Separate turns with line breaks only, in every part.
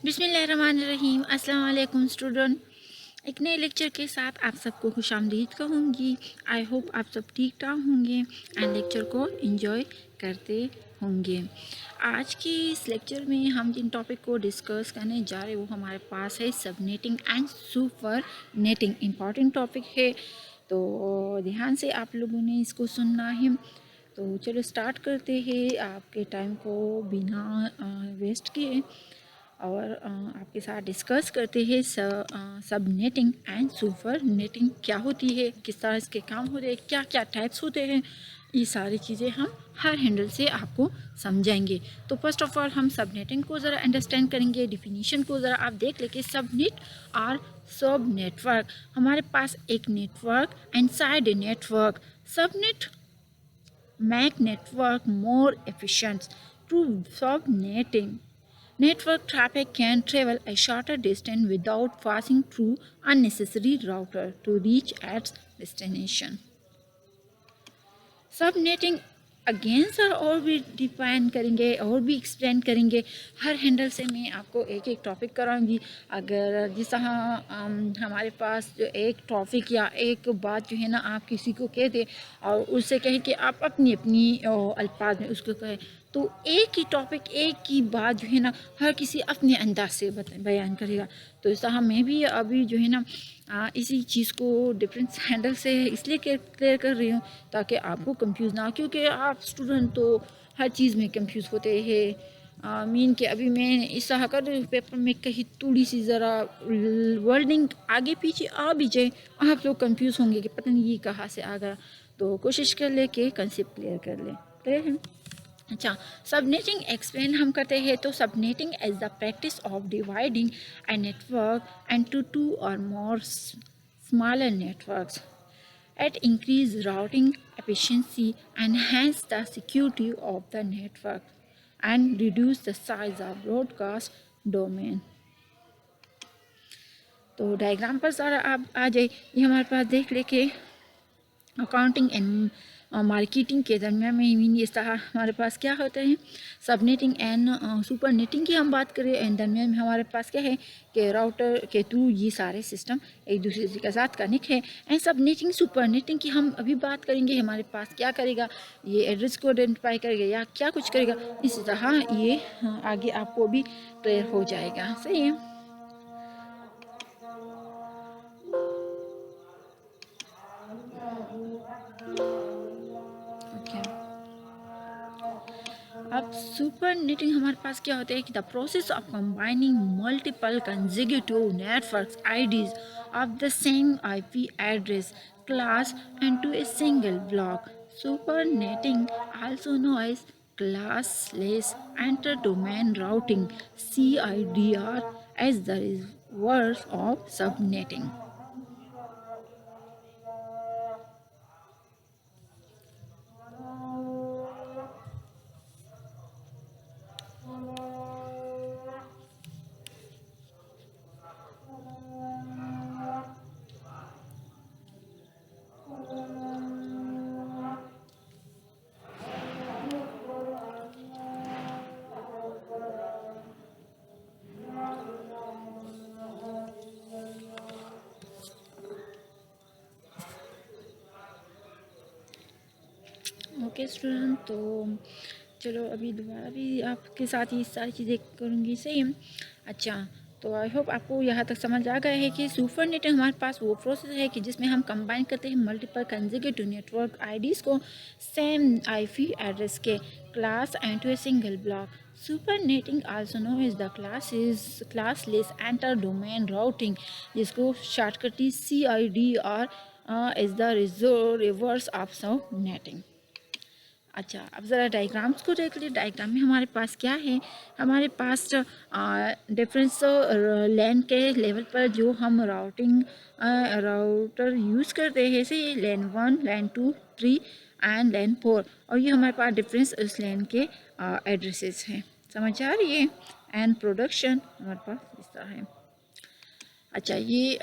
बिस्मिल्लाहिर्रहमानिर्रहीम। अस्सलाम वालेकुम स्टूडेंट। एक नए लेक्चर के साथ आप सबको खुशामदीद कहूँगी। आई होप आप सब ठीक ठाक होंगे एंड लेक्चर को एंजॉय करते होंगे। आज की इस लेक्चर में हम जिन टॉपिक को डिस्कस करने जा रहे हैं वो हमारे पास है subnetting and super netting. Important topic है, तो ध्यान से आप लोगों ने इसको सुनना है। तो चलो स्टार्ट करते हैं आपके टाइम को बिना वेस्ट किए और आपके साथ डिस्कस करते हैं सब नेटिंग एंड सुपर नेटिंग क्या होती है, किस तरह इसके काम होते हैं, क्या क्या टाइप्स होते हैं। ये सारी चीज़ें हम हर हैंडल से आपको समझाएंगे। तो फर्स्ट ऑफ ऑल हम सब नेटिंग को ज़रा अंडरस्टैंड करेंगे। डिफिनीशन को ज़रा आप देख लेंगे। सबनेट और सब नेटवर्क, हमारे पास एक network and side network. Subnet make network more efficient. Through subnetting, network traffic can travel a shorter distance without passing through unnecessary router to reach its destination. Subnetting again sir और भी define करेंगे और भी explain करेंगे। हर handle से मैं आपको एक एक टॉपिक कराऊंगी। अगर जिस तरह हमारे पास जो एक टॉपिक या एक बात जो है ना आप किसी को कह दे और उससे कहें कि आप अपनी अपनी अल्फाज में उसको कहें, तो एक ही टॉपिक एक ही बात जो है ना हर किसी अपने अंदाज से बयान करेगा। तो इस तरह मैं भी अभी जो है ना इसी चीज़ को डिफरेंट हैंडल से इसलिए क्लियर कर रही हूँ ताकि आपको कंफ्यूज ना हो, क्योंकि आप स्टूडेंट तो हर चीज़ में कंफ्यूज होते हैं। मीन कि अभी मैं इस तरह कर रही हूँ पेपर में कहीं थोड़ी सी ज़रा वर्डिंग आगे पीछे आ भी जाए, आप लोग कंफ्यूज होंगे कि पता नहीं ये कहाँ से आ गया। तो कोशिश कर ले कि कंसेप्ट क्लियर कर ले। क्लियर है? अच्छा, सबनेटिंग एक्सप्लेन हम करते हैं। तो subnetting is the practice of dividing a network into two or more smaller networks. It increases routing efficiency, enhance the security of the network, and reduce the size of broadcast domain. तो diagram पर सारा आप आ जाए। ये हमारे पास देख लेके accounting and marketing के दरमियान में मीन इस तरह हमारे पास क्या होता है। सबनेटिंग एंड सुपर नेटिंग की हम बात करें एंड दरमियान में हमारे पास क्या है कि राउटर के थ्रू ये सारे सिस्टम एक दूसरे के साथ कनेक्ट है। एंड सबनेटिंग सुपर नेटिंग की हम अभी बात करेंगे। हमारे पास क्या करेगा, ये एड्रेस को आइडेंटिफाई करेगा या क्या कुछ करेगा। इसी तरह ये आगे आपको भी क्लियर हो जाएगा। सही है। अब सुपर नेटिंग हमारे पास क्या होता है कि the process of combining multiple consecutive networks IDs of the same IP address class into a single block. Supernetting, also known as classless inter-domain routing (CIDR), as the reverse of subnetting. Okay student, तो चलो अभी दोबारा भी आपके साथ ये सारी चीज़ें करूँगी। सही है। अच्छा, तो आई होप आपको यहाँ तक समझ आ गया है कि सुपर नेटिंग हमारे पास वो प्रोसेस है कि जिसमें हम कंबाइन करते हैं मल्टीपल कंसेक्यूटिव नेटवर्क आईडीज़ को सेम आईपी एड्रेस के class into a single block. Supernetting also known is the classless inter domain routing, जिसको shortcut CIDR is the reverse of subnetting. अच्छा, अब ज़रा diagrams को देख लीजिए। Diagram में हमारे पास क्या है, हमारे पास डिफरेंस लैन के लेवल पर जो हम राउटर यूज़ करते हैं, जैसे लैन 1, लैन 2, 3 एंड लैन 4, और ये हमारे पास डिफरेंस उस लैन के एड्रेसेस हैं। समझ आ रही है? एंड प्रोडक्शन हमारे पास इस तरह है। अच्छा, ये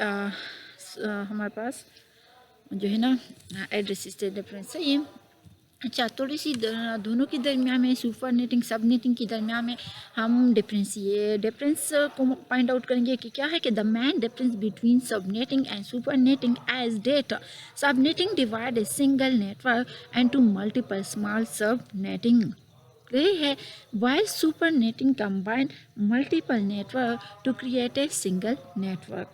हमारे पास जो है ना एड्रेसेस से डिफरेंस है। ये अच्छा, थोड़ी सी दोनों के दरमियान में, सुपर नेटिंग सब नेटिंग के दरमियान में हम डिफरेंस को फाइंड आउट करेंगे कि क्या है कि the main difference between subnetting and supernetting is that subnetting divide a single network and to multiple small subnetting है, while supernetting combine multiple network to create a single network.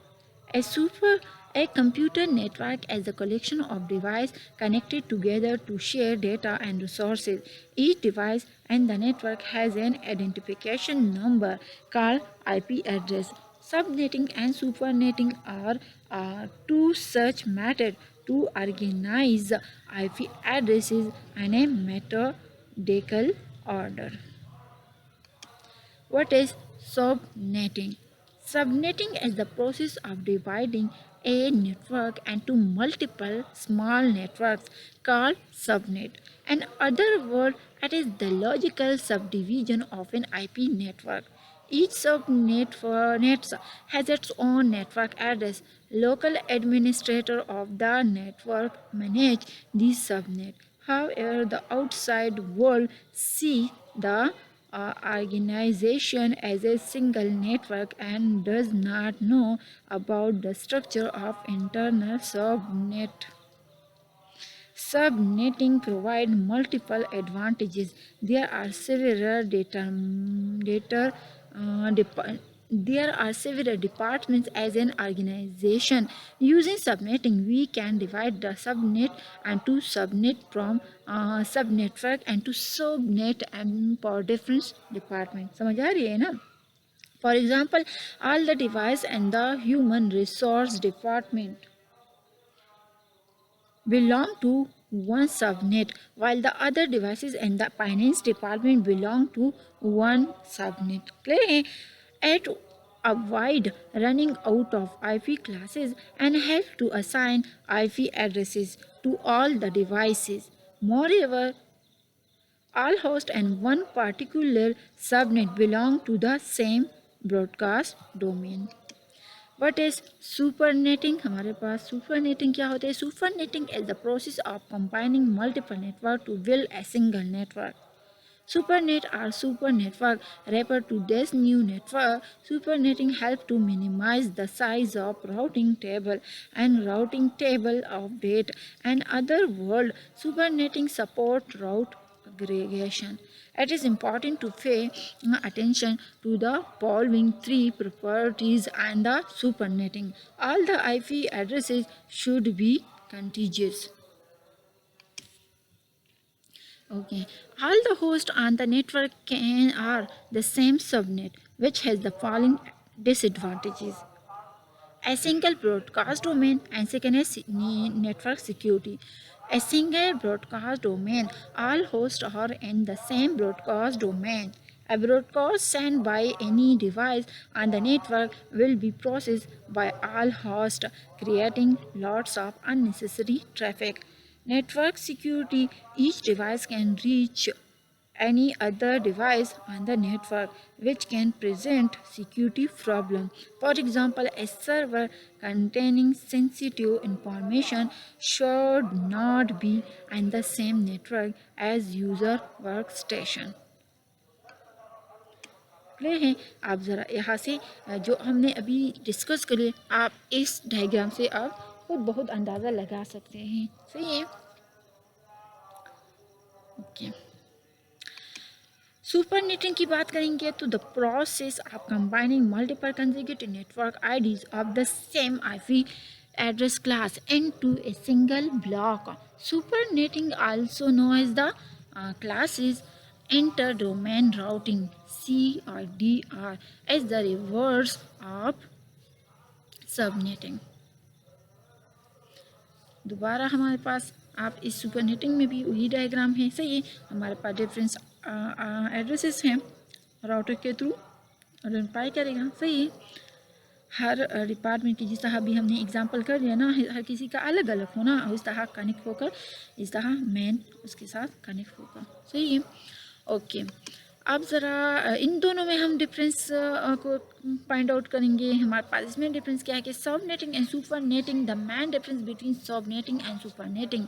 A super a computer network is a collection of devices connected together to share data and resources. Each device and the network has an identification number called IP address. Subnetting and supernetting are two such methods to organize IP addresses in a methodical order. What is subnetting? Subnetting is the process of dividing a network into multiple small networks called subnet. In other words, it is the logical subdivision of an IP network. Each subnet has its own network address. Local administrator of the network manage the subnet. However, the outside world see the organization as a single network and does not know about the structure of internal subnet. Subnetting provides multiple advantages. There are several there are several departments as an organization. Using subnetting, we can divide the subnet into subnet from subnetwork and to subnet and for different departments. समझ आ रही है ना? For example, all the device and the human resource department belong to one subnet, while the other devices in the finance department belong to one subnet. Clear है? At avoid running out of IP classes and help to assign IP addresses to all the devices. Moreover, all hosts and one particular subnet belong to the same broadcast domain. What is supernetting? हमारे पास supernetting क्या होता है? Supernetting is the process of combining multiple network to build a single network. Supernet or super network refer to this new network. Supernetting helps to minimize the size of routing table and routing table of data. In other words, supernetting support route aggregation. It is important to pay attention to the following three properties and the supernetting. All the IP addresses should be contiguous. Okay, all the hosts on the network are the same subnet, which has the following disadvantages: a single broadcast domain, and second is network security. A single broadcast domain, all hosts are in the same broadcast domain. A broadcast sent by any device on the network will be processed by all hosts, creating lots of unnecessary traffic. Network security: each device can reach any other device on the network, which can present security problem. For example, a server containing sensitive information should not be on the same network as user workstation. Clear है? आप ज़रा यहाँ से जो हमने अभी discuss कर लिया, आप इस डायग्राम से आप खुद बहुत अंदाज़ा लगा सकते हैं. सही है? ओके. सुपरनेटिंग की बात करेंगे तो the process of combining multiple consecutive network IDs of the same IP address class into a single block. Supernetting, also known as the classes inter-domain routing (CIDR), is the reverse of subnetting. दोबारा हमारे पास आप इस supernetting में भी वही diagram है. सही है? हमारे पास डिफरेंस एड्रेसेस हैं राउटर के थ्रू आइडेंटिफाई करेगा. सही है? हर डिपार्टमेंट की जिस तरह भी हमने एग्जांपल कर दिया ना, हर किसी का अलग अलग होना, उस तरह कनेक्ट होकर इस तरह मेन उसके साथ कनेक्ट होगा. सही है? ओके. अब ज़रा इन दोनों में हम डिफरेंस को फाइंड आउट करेंगे. हमारे पास इसमें डिफरेंस क्या है कि subnetting and supernetting. The main difference between subnetting and supernetting.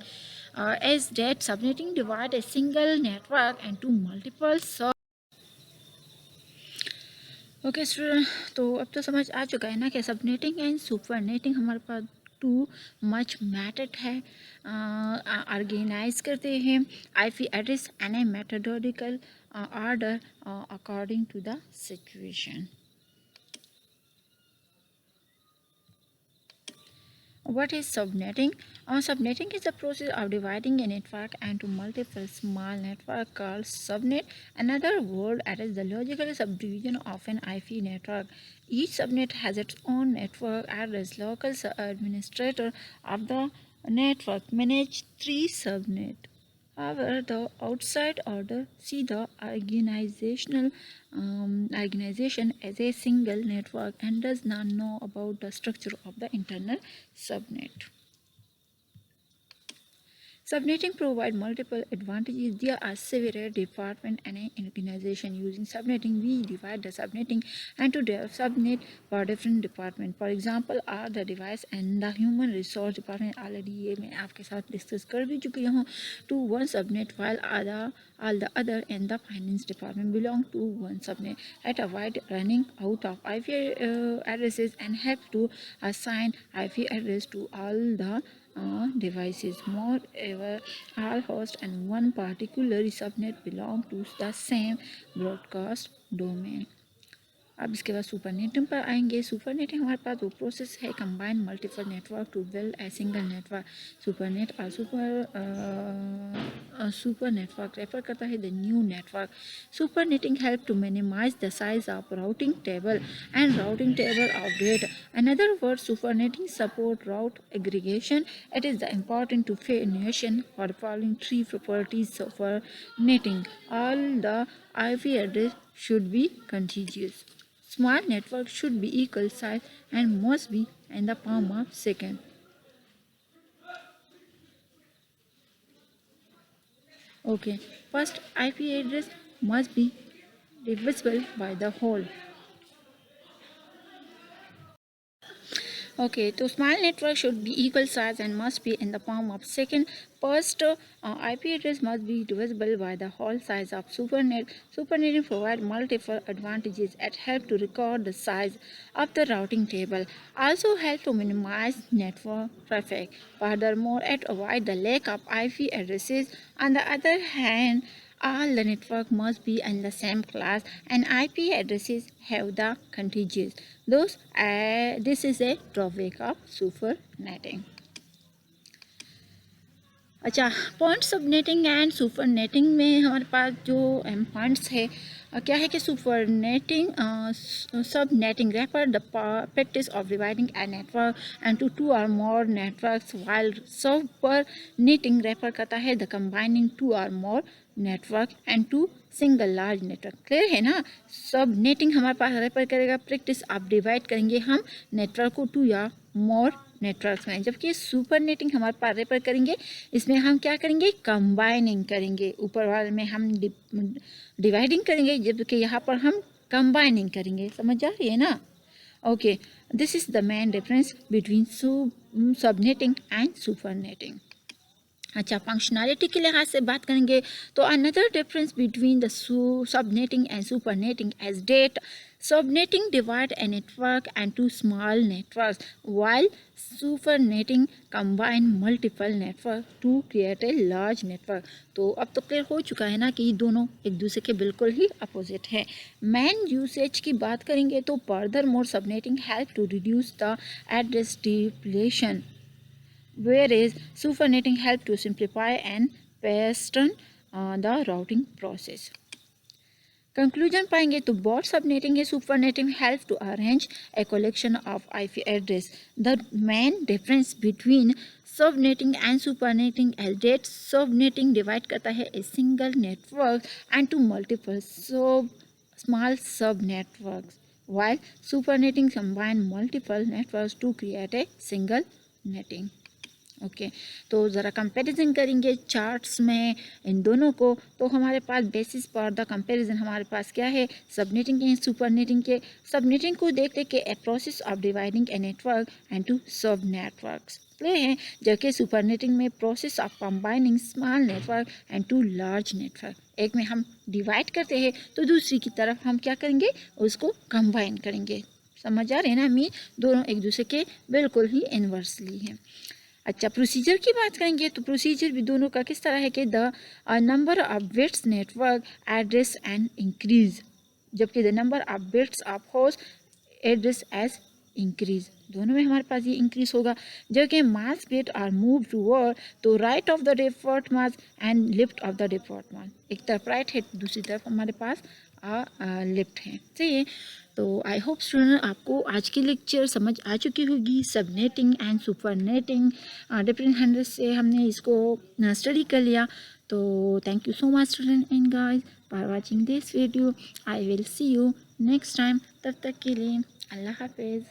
as that subnetting divide a single network into multiple sub. Okay student, तो अब तो समझ आ चुका है ना कि सबनेटिंग एंड सुपरनेटिंग हमारे पास टू मच मैथड है ऑर्गेनाइज करते हैं IP address and a methodical order according to the situation. What is subnetting? Subnetting is the process of dividing a network into multiple small networks called subnet. Another word is the logical subdivision of an IP network. Each subnet has its own network address. Local administrator of the network manage three subnets. However, the outside order see the organization as a single network and does not know about the structure of the internal subnet. Subnetting provides multiple advantages. There are several departments in an organization. Using subnetting, we divide the subnetting into subnet for different departments. For example, are the device and the human resource department. Already ये मैं आपके साथ discuss कर भी चुकी हूँ. To one subnet, while all the other and the finance department belong to one subnet. At avoid running out of IP addresses and help to assign IP address to all the devices. Moreover, all hosts and one particular subnet belong to the same broadcast domain. अब इसके बाद supernetting पर आएंगे. Supernetting हमारे पास वो process है combine multiple network to build a single network. Supernet और super network refer करता है the new network. Supernetting help to minimize the size of routing table and routing table of data. Another word, supernetting support route aggregation. It is the important to definition for the following three properties for netting. All the IP address should be contiguous. Small network should be equal size and must be in the palm of second. Okay, first IP address must be divisible by the whole. Okay, तो small network should be equal size and must be in the palm of second. First, IP address must be divisible by the whole size of supernet. Supernetting provides multiple advantages. It helps to record the size of the routing table. Also help to minimize network traffic. Furthermore, it avoids the lack of IP addresses. On the other hand, all the network must be in the same class and IP addresses have the contiguous. Thus, this is a drawback of supernetting. अच्छा, point subnetting and supernetting में हमारे पास जो points है क्या है कि supernetting subnetting refer the practice of dividing a network and to or more networks, while supernetting refer करता है the combining two or more network and to single large network. Clear है ना. सब नेटिंग हमारे पास refer करेगा practice आप divide करेंगे हम नेटवर्क को टू या मोर नेटवर्क्स में, जबकि सुपर नेटिंग हमारे पास रेफर करेंगे इसमें हम क्या करेंगे कंबाइनिंग करेंगे. ऊपर वाले में हम डिवाइडिंग करेंगे जबकि यहाँ पर हम कंबाइनिंग करेंगे. समझ आ रही है ना. Okay, this is the main difference between subnetting and supernetting. अच्छा, फंक्शनैलिटी के लिहाज से बात करेंगे तो another difference between the subnetting and supernetting as that subnetting divide a network into small networks while supernetting combine multiple network to create a large network. तो अब तो क्लियर हो चुका है ना कि ये दोनों एक दूसरे के बिल्कुल ही अपोजिट है. मेन यूसेज की बात करेंगे तो furthermore subnetting help to reduce the address depletion, whereas supernetting help to simplify and hasten the routing process. Conclusion पाएंगे तो both subnetting and supernetting help to arrange a collection of IP address. The main difference between subnetting and supernetting is that subnetting divide करता है a single network into multiple small sub networks, while supernetting combine multiple networks to create a single netting. Okay, तो ज़रा comparison करेंगे charts में इन दोनों को. तो हमारे पास बेसिस फॉर द कंपैरिजन हमारे पास क्या है सबनेटिंग के सुपरनेटिंग के. सबनेटिंग को देख लेके a process of dividing a network and to sub networks. Display हैं, जबकि सुपरनेटिंग में process of combining small network and to large network, एक में हम डिवाइड करते हैं तो दूसरी की तरफ हम क्या करेंगे, उसको कंबाइन करेंगे। समझ आ रहे हैं ना, मीन दोनों एक दूसरे के बिल्कुल ही इन्वर्सली हैं। अच्छा, प्रोसीजर की बात करेंगे तो प्रोसीजर भी दोनों का किस तरह है कि the number of bits network address and increase, जबकि the number of bits of host address is increase, दोनों में हमारे पास ये इंक्रीज होगा। जबकि mask bit are move toward to right of the default mask and left of the default mask, एक तरफ राइट है दूसरी तरफ हमारे पास लेफ्ट है। सही है। तो आई होप स्टूडेंट आपको आज की लेक्चर समझ आ चुकी होगी। Subnetting and supernetting different handles से हमने इसको स्टडी कर लिया। तो thank you so much student and guys for watching this video. I will see you next time. तब तक के लिए अल्लाह हाफिज़।